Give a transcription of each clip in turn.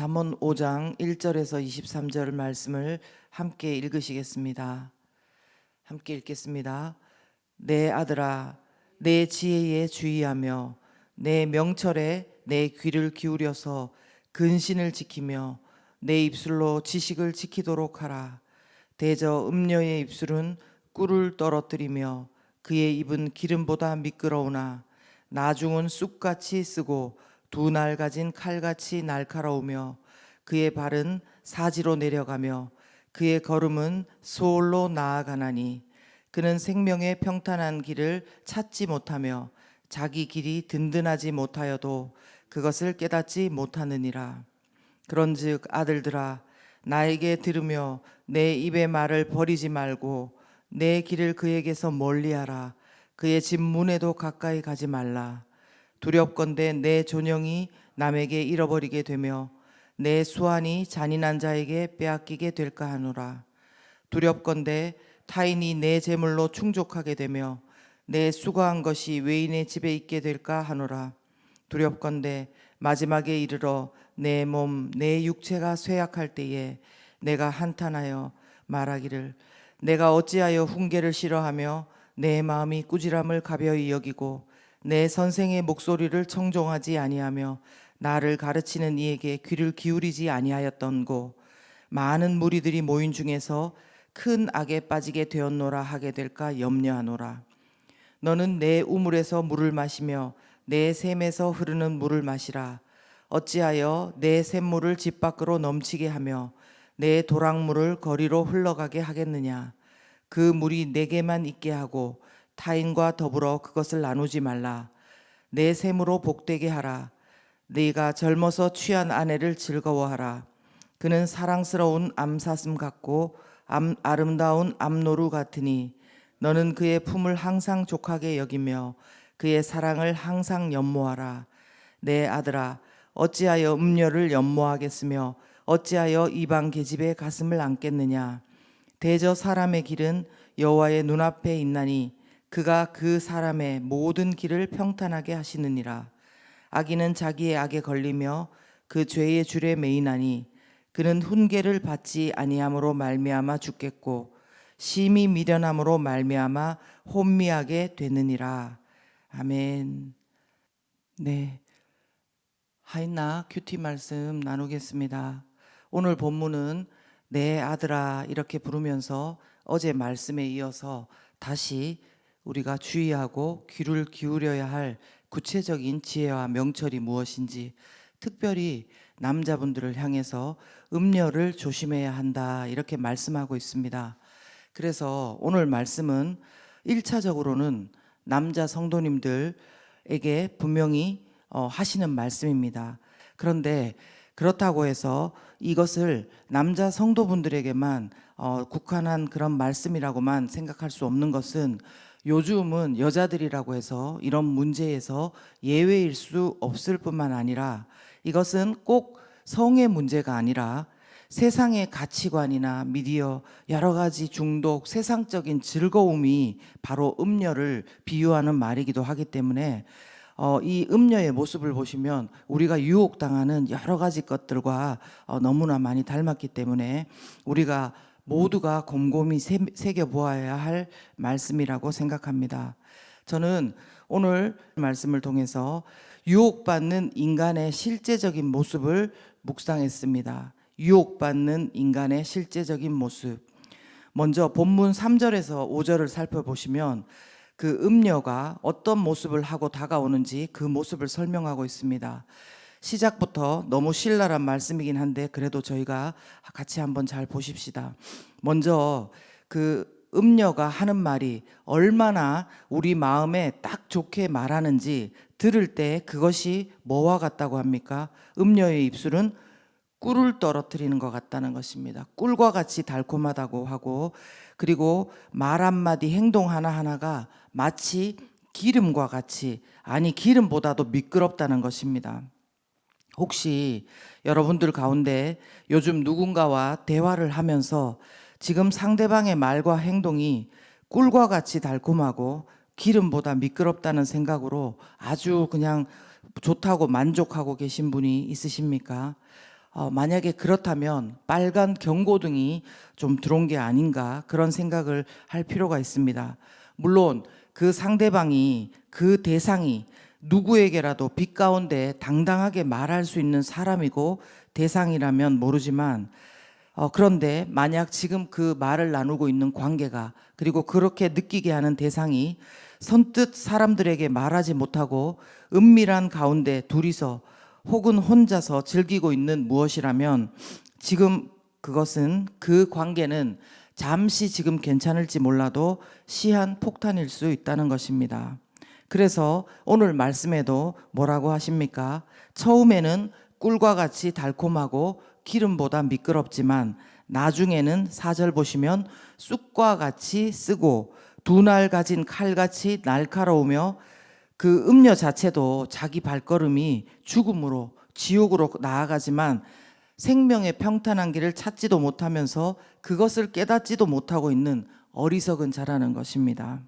잠언 5장 1절에서 23절 말씀을 함께 읽으시겠습니다. 함께 읽겠습니다. 내 아들아, 내 지혜에 주의하며 내 명철에 내 귀를 기울여서 근신을 지키며 내 입술로 지식을 지키도록 하라. 대저 음녀의 입술은 꿀을 떨어뜨리며 그의 입은 기름보다 미끄러우나 나중은 쑥같이 쓰고 두 날 가진 칼같이 날카로우며 그의 발은 사지로 내려가며 그의 걸음은 소홀로 나아가나니 그는 생명의 평탄한 길을 찾지 못하며 자기 길이 든든하지 못하여도 그것을 깨닫지 못하느니라. 그런즉 아들들아, 나에게 들으며 내 입의 말을 버리지 말고 내 길을 그에게서 멀리하라. 그의 집 문에도 가까이 가지 말라. 두렵건대 내 존영이 남에게 잃어버리게 되며 내 수완이 잔인한 자에게 빼앗기게 될까 하노라. 두렵건대 타인이 내 재물로 충족하게 되며 내 수고한 것이 외인의 집에 있게 될까 하노라. 두렵건대 마지막에 이르러 내 몸, 내 육체가 쇠약할 때에 내가 한탄하여 말하기를 내가 어찌하여 훈계를 싫어하며 내 마음이 꾸지람을 가벼이 여기고 내 선생의 목소리를 청종하지 아니하며 나를 가르치는 이에게 귀를 기울이지 아니하였던고. 많은 무리들이 모인 중에서 큰 악에 빠지게 되었노라 하게 될까 염려하노라. 너는 내 우물에서 물을 마시며 내 샘에서 흐르는 물을 마시라. 어찌하여 내 샘물을 집 밖으로 넘치게 하며 내 도랑물을 거리로 흘러가게 하겠느냐. 그 물이 내게만 있게 하고 타인과 더불어 그것을 나누지 말라. 내 샘으로 복되게 하라. 네가 젊어서 취한 아내를 즐거워하라. 그는 사랑스러운 암사슴 같고 아름다운 암노루 같으니 너는 그의 품을 항상 족하게 여기며 그의 사랑을 항상 연모하라. 내 아들아, 어찌하여 음녀를 연모하겠으며 어찌하여 이방 계집의 가슴을 안겠느냐. 대저 사람의 길은 여호와의 눈앞에 있나니 그가 그 사람의 모든 길을 평탄하게 하시느니라. 악인은 자기의 악에 걸리며 그 죄의 줄에 매이나니 그는 훈계를 받지 아니함으로 말미암아 죽겠고 심히 미련함으로 말미암아 혼미하게 되느니라. 아멘. 네, 하인나 큐티 말씀 나누겠습니다. 오늘 본문은 내 아들아 이렇게 부르면서 어제 말씀에 이어서 다시 우리가 주의하고 귀를 기울여야 할 구체적인 지혜와 명철이 무엇인지, 특별히 남자분들을 향해서 음녀를 조심해야 한다 이렇게 말씀하고 있습니다. 그래서 오늘 말씀은 1차적으로는 남자 성도님들에게 분명히 하시는 말씀입니다. 그런데 그렇다고 해서 이것을 남자 성도분들에게만 국한한 그런 말씀이라고만 생각할 수 없는 것은, 요즘은 여자들이라고 해서 이런 문제에서 예외일 수 없을 뿐만 아니라 이것은 꼭 성의 문제가 아니라 세상의 가치관이나 미디어, 여러 가지 중독, 세상적인 즐거움이 바로 음녀를 비유하는 말이기도 하기 때문에 이 음녀의 모습을 보시면 우리가 유혹당하는 여러 가지 것들과 너무나 많이 닮았기 때문에 우리가 모두가 곰곰이 새겨보아야 할 말씀이라고 생각합니다. 저는 오늘 말씀을 통해서 유혹받는 인간의 실제적인 모습을 묵상했습니다. 유혹받는 인간의 실제적인 모습. 먼저 본문 3절에서 5절을 살펴보시면 그 음녀가 어떤 모습을 하고 다가오는지 그 모습을 설명하고 있습니다. 시작부터 너무 신랄한 말씀이긴 한데 그래도 저희가 같이 한번 잘 보십시다. 먼저 그 음녀가 하는 말이 얼마나 우리 마음에 딱 좋게 말하는지 들을 때 그것이 뭐와 같다고 합니까? 음녀의 입술은 꿀을 떨어뜨리는 것 같다는 것입니다. 꿀과 같이 달콤하다고 하고, 그리고 말 한마디, 행동 하나하나가 마치 기름과 같이, 아니 기름보다도 미끄럽다는 것입니다. 혹시 여러분들 가운데 요즘 누군가와 대화를 하면서 지금 상대방의 말과 행동이 꿀과 같이 달콤하고 기름보다 미끄럽다는 생각으로 아주 그냥 좋다고 만족하고 계신 분이 있으십니까? 만약에 그렇다면 빨간 경고등이 좀 들어온 게 아닌가 그런 생각을 할 필요가 있습니다. 물론 그 상대방이 그 대상이 누구에게라도 빛 가운데 당당하게 말할 수 있는 사람이고 대상이라면 모르지만 그런데 만약 지금 그 말을 나누고 있는 관계가 그리고 그렇게 느끼게 하는 대상이 선뜻 사람들에게 말하지 못하고 은밀한 가운데 둘이서 혹은 혼자서 즐기고 있는 무엇이라면 지금 그것은 그 관계는 잠시 지금 괜찮을지 몰라도 시한 폭탄일 수 있다는 것입니다. 그래서 오늘 말씀에도 뭐라고 하십니까? 처음에는 꿀과 같이 달콤하고 기름보다 미끄럽지만 나중에는 4절 보시면 쑥과 같이 쓰고 두 날 가진 칼같이 날카로우며 그 음료 자체도 자기 발걸음이 죽음으로 지옥으로 나아가지만 생명의 평탄한 길을 찾지도 못하면서 그것을 깨닫지도 못하고 있는 어리석은 자라는 것입니다.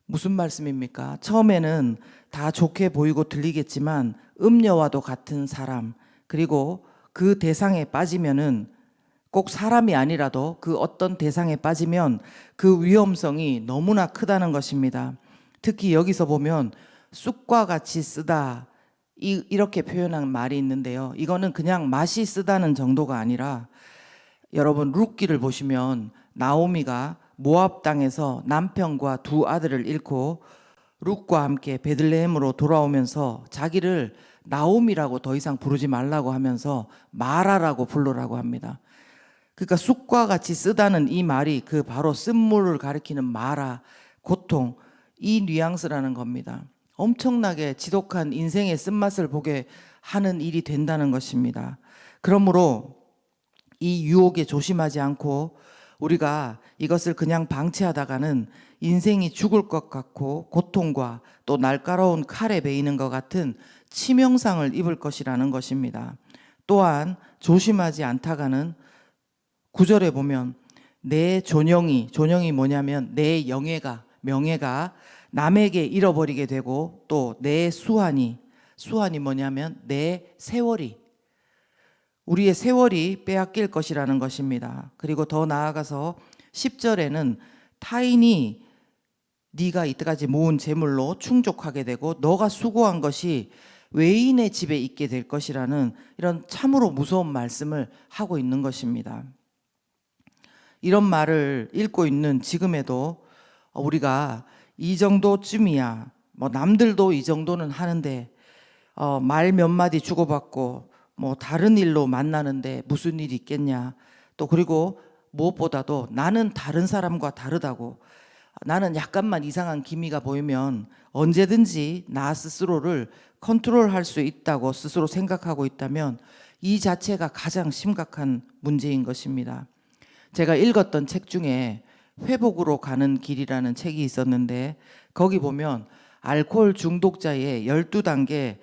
무슨 말씀입니까? 처음에는 다 좋게 보이고 들리겠지만 음녀와도 같은 사람 그리고 그 대상에 빠지면은 꼭 사람이 아니라도 그 어떤 대상에 빠지면 그 위험성이 너무나 크다는 것입니다. 특히 여기서 보면 쑥과 같이 쓰다 이렇게 표현한 말이 있는데요. 이거는 그냥 맛이 쓰다는 정도가 아니라 여러분 룻기를 보시면 나오미가 모압 땅에서 남편과 두 아들을 잃고 룻과 함께 베들레헴으로 돌아오면서 자기를 나오미라고 더 이상 부르지 말라고 하면서 마라라고 부르라고 합니다. 그러니까 쑥과 같이 쓰다는 이 말이 그 바로 쓴물을 가리키는 마라, 고통, 이 뉘앙스라는 겁니다. 엄청나게 지독한 인생의 쓴맛을 보게 하는 일이 된다는 것입니다. 그러므로 이 유혹에 조심하지 않고 우리가 이것을 그냥 방치하다가는 인생이 죽을 것 같고 고통과 또 날카로운 칼에 베이는 것 같은 치명상을 입을 것이라는 것입니다. 또한 조심하지 않다가는 9절에 보면 내 존영이 뭐냐면 내 명예가 남에게 잃어버리게 되고 또 내 수완이 뭐냐면 내 세월이 우리의 세월이 빼앗길 것이라는 것입니다. 그리고 더 나아가서 10절에는 타인이 네가 이때까지 모은 재물로 충족하게 되고 너가 수고한 것이 외인의 집에 있게 될 것이라는 이런 참으로 무서운 말씀을 하고 있는 것입니다. 이런 말을 읽고 있는 지금에도 우리가 이 정도쯤이야 뭐 남들도 이 정도는 하는데 말 몇 마디 주고받고 뭐 다른 일로 만나는데 무슨 일이 있겠냐 또 그리고 무엇보다도 나는 다른 사람과 다르다고 나는 약간만 이상한 기미가 보이면 언제든지 나 스스로를 컨트롤할 수 있다고 스스로 생각하고 있다면 이 자체가 가장 심각한 문제인 것입니다. 제가 읽었던 책 중에 회복으로 가는 길이라는 책이 있었는데 거기 보면 알코올 중독자의 12단계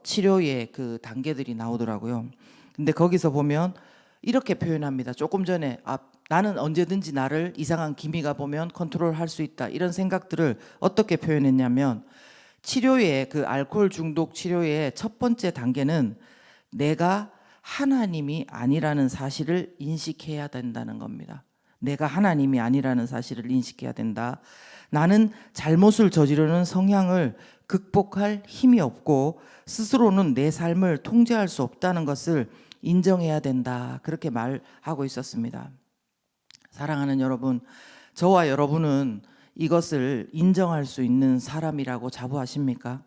치료의 그 단계들이 나오더라고요. 근데 거기서 보면 이렇게 표현합니다. 조금 전에 나는 언제든지 나를 이상한 기미가 보면 컨트롤할 수 있다. 이런 생각들을 어떻게 표현했냐면 치료의 그 알코올 중독 치료의 첫 번째 단계는 내가 하나님이 아니라는 사실을 인식해야 된다는 겁니다. 내가 하나님이 아니라는 사실을 인식해야 된다. 나는 잘못을 저지르는 성향을 극복할 힘이 없고 스스로는 내 삶을 통제할 수 없다는 것을 인정해야 된다. 그렇게 말하고 있었습니다. 사랑하는 여러분, 저와 여러분은 이것을 인정할 수 있는 사람이라고 자부하십니까?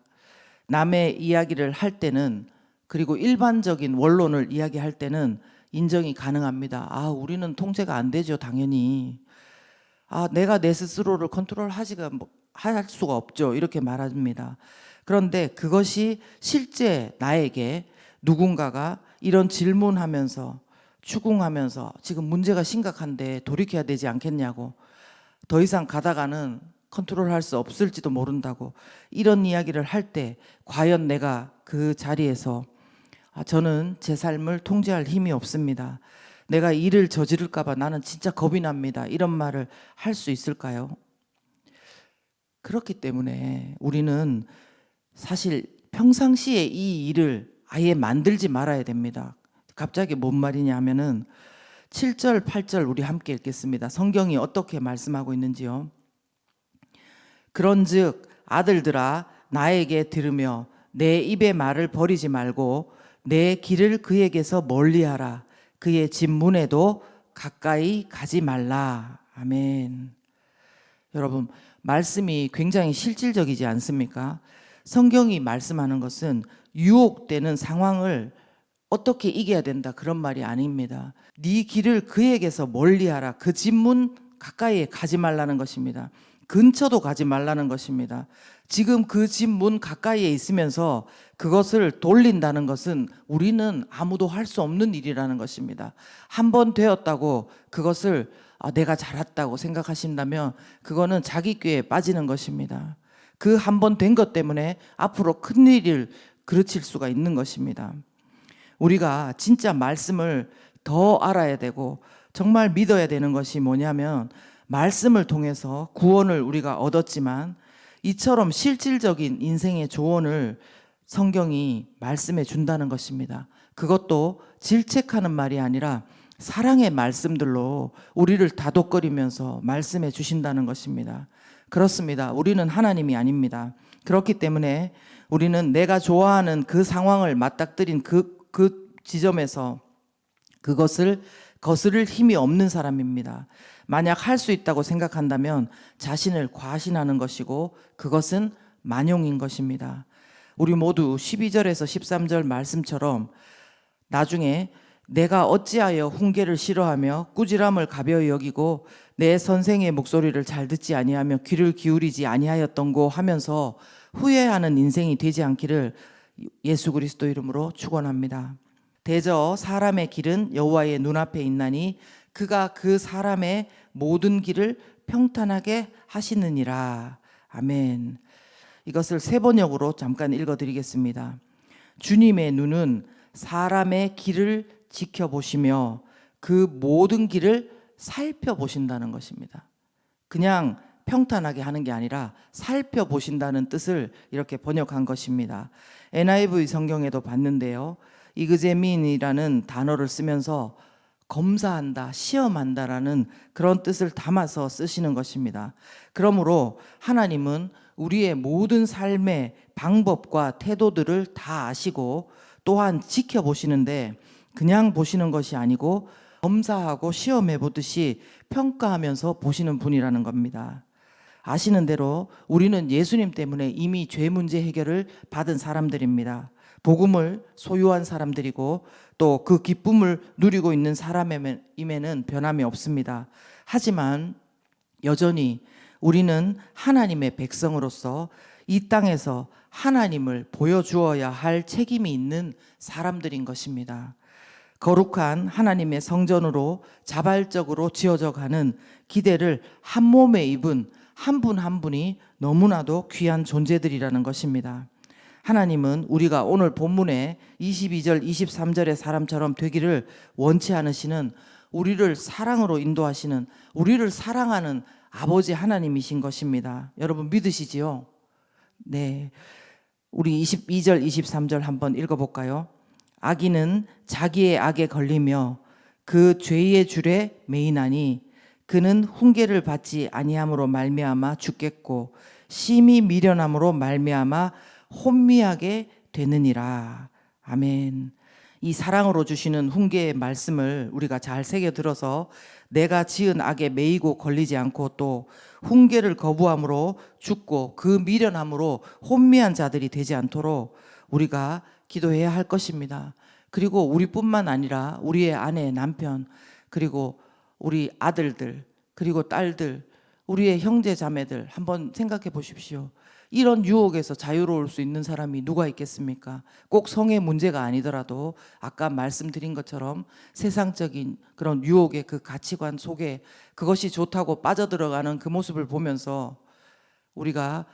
남의 이야기를 할 때는 그리고 일반적인 원론을 이야기할 때는 인정이 가능합니다. 우리는 통제가 안 되죠, 당연히. 내가 내 스스로를 할 수가 없죠. 이렇게 말합니다. 그런데 그것이 실제 나에게 누군가가 이런 질문하면서 추궁하면서 지금 문제가 심각한데 돌이켜야 되지 않겠냐고 더 이상 가다가는 컨트롤할 수 없을지도 모른다고 이런 이야기를 할 때 과연 내가 그 자리에서 저는 제 삶을 통제할 힘이 없습니다. 내가 일을 저지를까 봐 나는 진짜 겁이 납니다. 이런 말을 할 수 있을까요? 그렇기 때문에 우리는 사실 평상시에 이 일을 아예 만들지 말아야 됩니다. 갑자기 뭔 말이냐 하면은 7절, 8절 우리 함께 읽겠습니다. 성경이 어떻게 말씀하고 있는지요. 그런즉 아들들아 나에게 들으며 내 입의 말을 버리지 말고 내 길을 그에게서 멀리하라. 그의 집 문에도 가까이 가지 말라. 아멘. 여러분, 말씀이 굉장히 실질적이지 않습니까? 성경이 말씀하는 것은 유혹되는 상황을 어떻게 이겨야 된다 그런 말이 아닙니다. 네 길을 그에게서 멀리하라. 그 집 문 가까이에 가지 말라는 것입니다. 근처도 가지 말라는 것입니다. 지금 그 집 문 가까이에 있으면서 그것을 돌린다는 것은 우리는 아무도 할 수 없는 일이라는 것입니다. 한 번 되었다고 그것을 내가 잘했다고 생각하신다면 그거는 자기 꾀에 빠지는 것입니다. 그 한 번 된 것 때문에 앞으로 큰 일을 그르칠 수가 있는 것입니다. 우리가 진짜 말씀을 더 알아야 되고 정말 믿어야 되는 것이 뭐냐면 말씀을 통해서 구원을 우리가 얻었지만 이처럼 실질적인 인생의 조언을 성경이 말씀해 준다는 것입니다. 그것도 질책하는 말이 아니라 사랑의 말씀들로 우리를 다독거리면서 말씀해 주신다는 것입니다. 그렇습니다. 우리는 하나님이 아닙니다. 그렇기 때문에 우리는 내가 좋아하는 그 상황을 맞닥뜨린 그 지점에서 그것을 거스를 힘이 없는 사람입니다. 만약 할 수 있다고 생각한다면 자신을 과신하는 것이고 그것은 만용인 것입니다. 우리 모두 12절에서 13절 말씀처럼 나중에 내가 어찌하여 훈계를 싫어하며 꾸지람을 가벼이 여기고 내 선생의 목소리를 잘 듣지 아니하며 귀를 기울이지 아니하였던고 하면서 후회하는 인생이 되지 않기를 예수 그리스도 이름으로 축원합니다. 대저 사람의 길은 여호와의 눈앞에 있나니 그가 그 사람의 모든 길을 평탄하게 하시느니라. 아멘. 이것을 세 번역으로 잠깐 읽어드리겠습니다. 주님의 눈은 사람의 길을 지켜보시며 그 모든 길을 살펴보신다는 것입니다. 그냥 평탄하게 하는 게 아니라 살펴보신다는 뜻을 이렇게 번역한 것입니다. NIV 성경에도 봤는데요. 이그제민이라는 단어를 쓰면서 검사한다, 시험한다라는 그런 뜻을 담아서 쓰시는 것입니다. 그러므로 하나님은 우리의 모든 삶의 방법과 태도들을 다 아시고 또한 지켜보시는데 그냥 보시는 것이 아니고 검사하고 시험해 보듯이 평가하면서 보시는 분이라는 겁니다. 아시는 대로 우리는 예수님 때문에 이미 죄 문제 해결을 받은 사람들입니다. 복음을 소유한 사람들이고 또 그 기쁨을 누리고 있는 사람임에는 변함이 없습니다. 하지만 여전히 우리는 하나님의 백성으로서 이 땅에서 하나님을 보여주어야 할 책임이 있는 사람들인 것입니다. 거룩한 하나님의 성전으로 자발적으로 지어져 가는 기대를 한 몸에 입은 한 분 한 분이 너무나도 귀한 존재들이라는 것입니다. 하나님은 우리가 오늘 본문에 22절, 23절의 사람처럼 되기를 원치 않으시는 우리를 사랑으로 인도하시는 우리를 사랑하는 아버지 하나님이신 것입니다. 여러분 믿으시지요? 네. 우리 22절, 23절 한번 읽어볼까요? 악인은 자기의 악에 걸리며 그 죄의 줄에 매이나니 그는 훈계를 받지 아니함으로 말미암아 죽겠고 심히 미련함으로 말미암아 혼미하게 되느니라. 아멘. 이 사랑으로 주시는 훈계의 말씀을 우리가 잘 새겨들어서 내가 지은 악에 매이고 걸리지 않고 또 훈계를 거부함으로 죽고 그 미련함으로 혼미한 자들이 되지 않도록 우리가 기도해야 할 것입니다. 그리고 우리뿐만 아니라 우리의 아내, 남편, 그리고 우리 아들들, 그리고 딸들, 우리의 형제 자매들 한번 생각해 보십시오. 이런 유혹에서 자유로울 수 있는 사람이 누가 있겠습니까? 꼭 성의 문제가 아니더라도 아까 말씀드린 것처럼 세상적인 그런 유혹의 그 가치관 속에 그것이 좋다고 빠져들어가는 그 모습을 보면서 우리가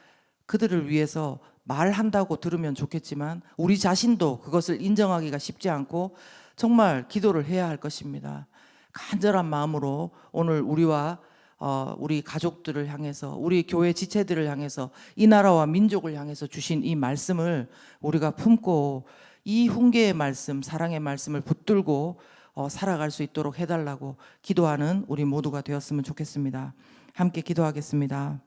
그들을 위해서 말한다고 들으면 좋겠지만 우리 자신도 그것을 인정하기가 쉽지 않고 정말 기도를 해야 할 것입니다. 간절한 마음으로 오늘 우리와 우리 가족들을 향해서 우리 교회 지체들을 향해서 이 나라와 민족을 향해서 주신 이 말씀을 우리가 품고 이 훈계의 말씀, 사랑의 말씀을 붙들고 살아갈 수 있도록 해달라고 기도하는 우리 모두가 되었으면 좋겠습니다. 함께 기도하겠습니다.